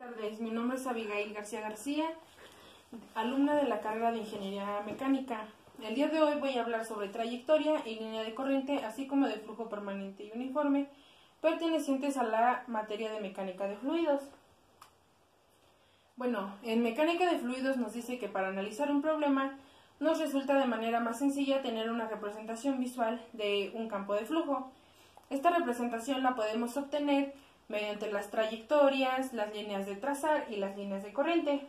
Buenas tardes, mi nombre es Abigail García García, alumna de la carrera de Ingeniería Mecánica. El día de hoy voy a hablar sobre trayectoria y línea de corriente, así como de flujo permanente y uniforme, pertenecientes a la materia de mecánica de fluidos. Bueno, en mecánica de fluidos nos dice que para analizar un problema nos resulta de manera más sencilla tener una representación visual de un campo de flujo. Esta representación la podemos obtener mediante las trayectorias, las líneas de trazar y las líneas de corriente.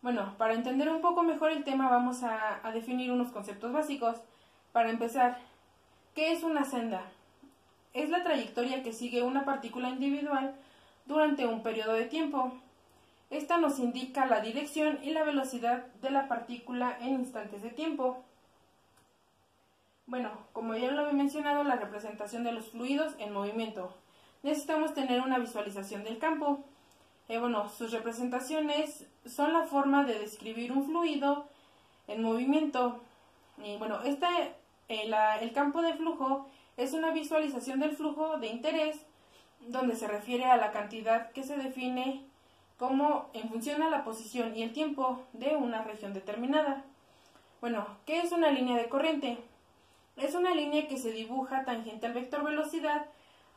Bueno, para entender un poco mejor el tema vamos a definir unos conceptos básicos. Para empezar, ¿qué es una senda? Es la trayectoria que sigue una partícula individual durante un periodo de tiempo. Esta nos indica la dirección y la velocidad de la partícula en instantes de tiempo. Bueno, como ya lo he mencionado, la representación de los fluidos en movimiento. Necesitamos tener una visualización del campo. Sus representaciones son la forma de describir un fluido en movimiento. El campo de flujo es una visualización del flujo de interés, donde se refiere a la cantidad que se define como en función a la posición y el tiempo de una región determinada. ¿Qué es una línea de corriente? Es una línea que se dibuja tangente al vector velocidad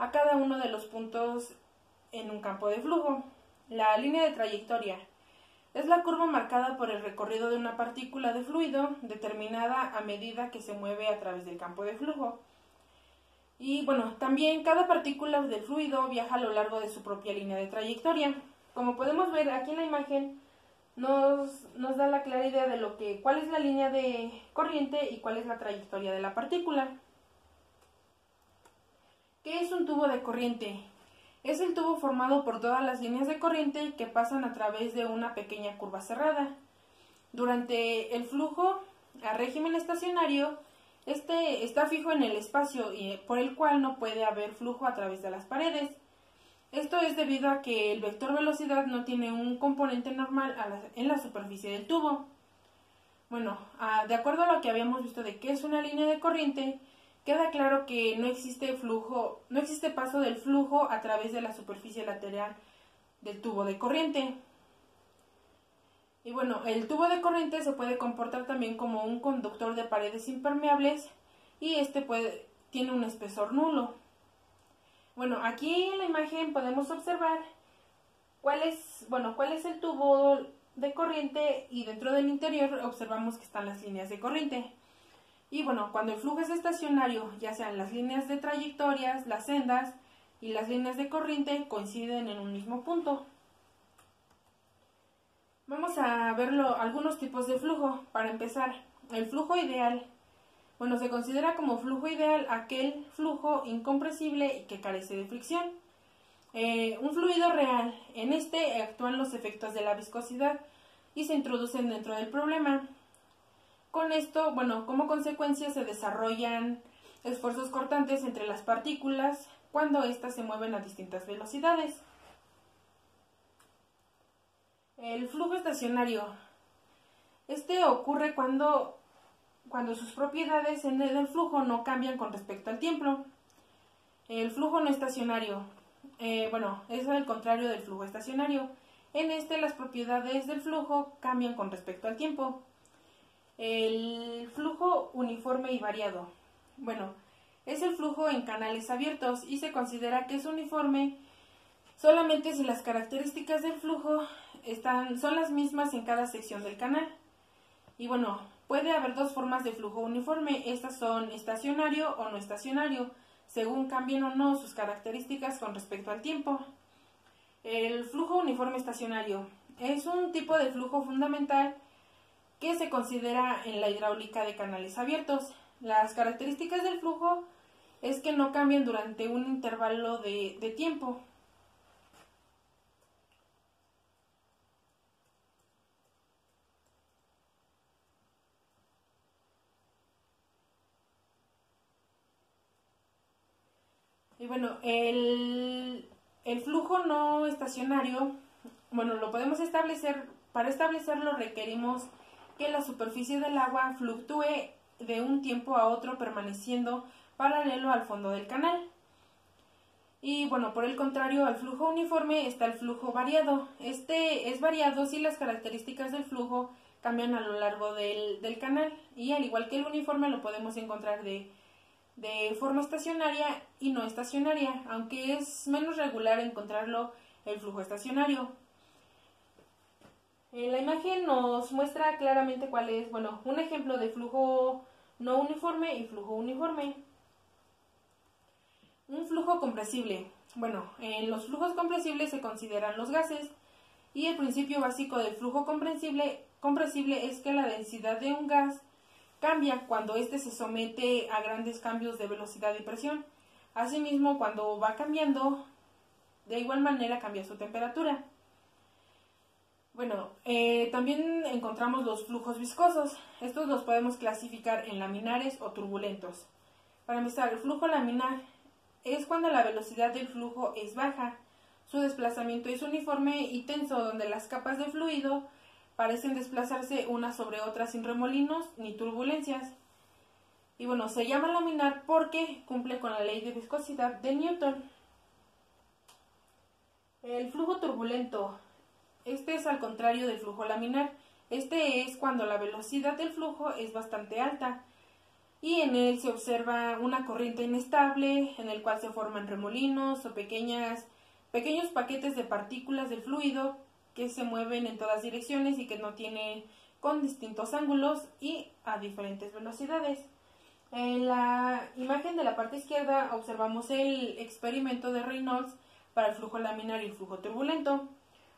a cada uno de los puntos en un campo de flujo. La línea de trayectoria es la curva marcada por el recorrido de una partícula de fluido determinada a medida que se mueve a través del campo de flujo. También cada partícula del fluido viaja a lo largo de su propia línea de trayectoria. Como podemos ver aquí en la imagen, nos da la clara idea de cuál es la línea de corriente y cuál es la trayectoria de la partícula. ¿Qué es un tubo de corriente? Es el tubo formado por todas las líneas de corriente que pasan a través de una pequeña curva cerrada. Durante el flujo a régimen estacionario, este está fijo en el espacio por el cual no puede haber flujo a través de las paredes. Esto es debido a que el vector velocidad no tiene un componente normal en la superficie del tubo. De acuerdo a lo que habíamos visto de qué es una línea de corriente, queda claro que no existe paso del flujo a través de la superficie lateral del tubo de corriente. El tubo de corriente se puede comportar también como un conductor de paredes impermeables y tiene un espesor nulo. Aquí en la imagen podemos observar cuál es el tubo de corriente, y dentro del interior observamos que están las líneas de corriente. Cuando el flujo es estacionario, ya sean las líneas de trayectorias, las sendas y las líneas de corriente coinciden en un mismo punto. Vamos a ver algunos tipos de flujo. Para empezar, el flujo ideal. Se considera como flujo ideal aquel flujo incompresible y que carece de fricción. Un fluido real. En este actúan los efectos de la viscosidad y se introducen dentro del problema. Con esto, como consecuencia se desarrollan esfuerzos cortantes entre las partículas cuando éstas se mueven a distintas velocidades. El flujo estacionario. Este ocurre cuando sus propiedades en el flujo no cambian con respecto al tiempo. El flujo no estacionario. Es el contrario del flujo estacionario. En las propiedades del flujo cambian con respecto al tiempo. El flujo uniforme y variado. Es el flujo en canales abiertos y se considera que es uniforme solamente si las características del flujo son las mismas en cada sección del canal. Puede haber dos formas de flujo uniforme. Estas son estacionario o no estacionario, según cambien o no sus características con respecto al tiempo. El flujo uniforme estacionario es un tipo de flujo fundamental que se considera en la hidráulica de canales abiertos. Las características del flujo es que no cambian durante un intervalo de tiempo. El flujo no estacionario, lo podemos establecer. Para establecerlo requerimos que la superficie del agua fluctúe de un tiempo a otro permaneciendo paralelo al fondo del canal. Y bueno, por el contrario al flujo uniforme está el flujo variado. Este es variado si las características del flujo cambian a lo largo del canal, y al igual que el uniforme lo podemos encontrar de forma estacionaria y no estacionaria, aunque es menos regular encontrarlo el flujo estacionario. La imagen nos muestra claramente cuál es, bueno, un ejemplo de flujo no uniforme y flujo uniforme. Un flujo compresible. Bueno, en los flujos compresibles se consideran los gases, y el principio básico del flujo compresible es que la densidad de un gas cambia cuando éste se somete a grandes cambios de velocidad y presión. Asimismo, cuando va cambiando, de igual manera cambia su temperatura. Bueno, también encontramos los flujos viscosos. Estos los podemos clasificar en laminares o turbulentos. Para empezar, el flujo laminar es cuando la velocidad del flujo es baja. Su desplazamiento es uniforme y tenso, donde las capas de fluido parecen desplazarse unas sobre otras sin remolinos ni turbulencias. Y bueno, se llama laminar porque cumple con la ley de viscosidad de Newton. El flujo turbulento. Este es al contrario del flujo laminar. Este es cuando la velocidad del flujo es bastante alta, y en él se observa una corriente inestable en el cual se forman remolinos o pequeños paquetes de partículas del fluido que se mueven en todas direcciones y que no tienen con distintos ángulos y a diferentes velocidades. En la imagen de la parte izquierda observamos el experimento de Reynolds para el flujo laminar y el flujo turbulento.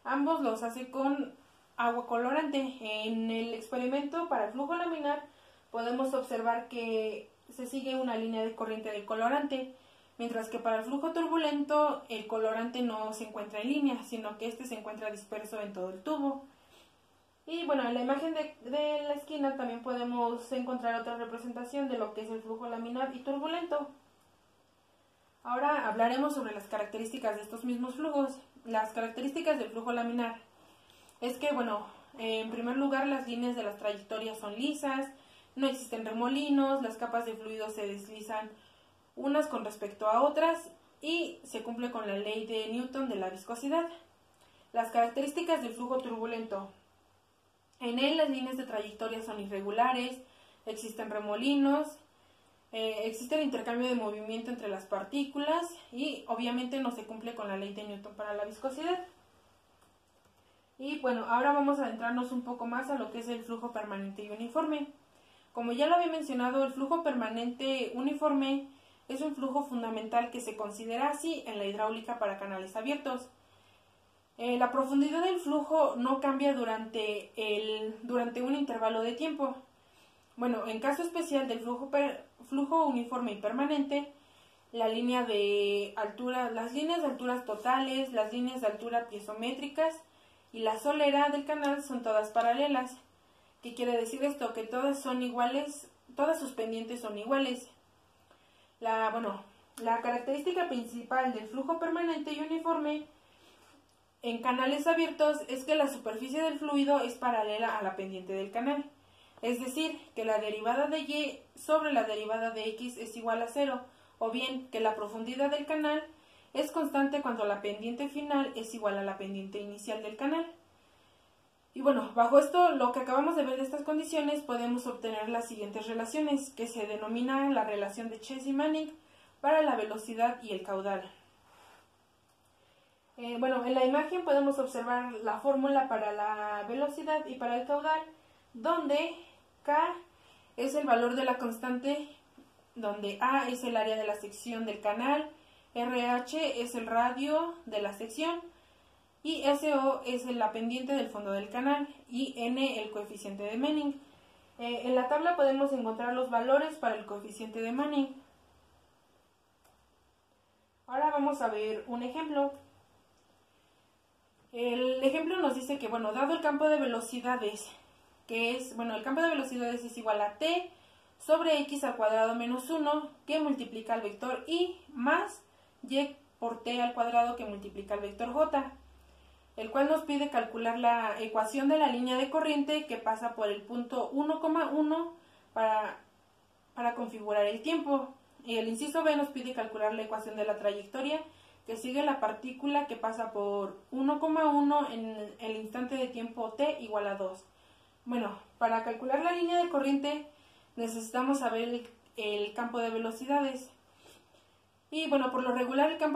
Ambos los hace con agua colorante. En el experimento para el flujo laminar podemos observar que se sigue una línea de corriente del colorante, mientras que para el flujo turbulento el colorante no se encuentra en línea, sino que este se encuentra disperso en todo el tubo. Y bueno, en la imagen de la esquina también podemos encontrar otra representación de lo que es el flujo laminar y turbulento. Ahora hablaremos sobre las características de estos mismos flujos. Las características del flujo laminar es que, bueno, en primer lugar, las líneas de las trayectorias son lisas, no existen remolinos, las capas de fluido se deslizan unas con respecto a otras y se cumple con la ley de Newton de la viscosidad. Las características del flujo turbulento. En él las líneas de trayectoria son irregulares, existen remolinos, existe el intercambio de movimiento entre las partículas y obviamente no se cumple con la ley de Newton para la viscosidad. Y bueno, ahora vamos a adentrarnos un poco más a lo que es el flujo permanente y uniforme. Como ya lo había mencionado, el flujo permanente uniforme es un flujo fundamental que se considera así en la hidráulica para canales abiertos. La profundidad del flujo no cambia durante un intervalo de tiempo. Bueno, en caso especial del flujo uniforme y permanente, las líneas de alturas totales, las líneas de altura piezométricas y la solera del canal son todas paralelas. ¿Qué quiere decir esto? Que todas son iguales, todas sus pendientes son iguales. La característica principal del flujo permanente y uniforme en canales abiertos es que la superficie del fluido es paralela a la pendiente del canal. Es decir, que la derivada de y sobre la derivada de x es igual a 0, o bien que la profundidad del canal es constante cuando la pendiente final es igual a la pendiente inicial del canal. Y bueno, bajo esto, lo que acabamos de ver de estas condiciones, podemos obtener las siguientes relaciones, que se denomina la relación de Chess-Manning para la velocidad y el caudal. En la imagen podemos observar la fórmula para la velocidad y para el caudal, donde K es el valor de la constante, donde A es el área de la sección del canal, RH es el radio de la sección, y SO es la pendiente del fondo del canal, y N el coeficiente de Manning. En la tabla podemos encontrar los valores para el coeficiente de Manning. Ahora vamos a ver un ejemplo. El ejemplo nos dice que, dado el campo de velocidades, el campo de velocidades es igual a t sobre x al cuadrado menos 1, que multiplica el vector y, más y por t al cuadrado, que multiplica el vector j, el cual nos pide calcular la ecuación de la línea de corriente que pasa por el punto 1,1 para configurar el tiempo. El inciso B nos pide calcular la ecuación de la trayectoria que sigue la partícula que pasa por 1,1 en el instante de tiempo t igual a 2. Bueno, para calcular la línea de corriente necesitamos saber el campo de velocidades. Y bueno, por lo regular el campo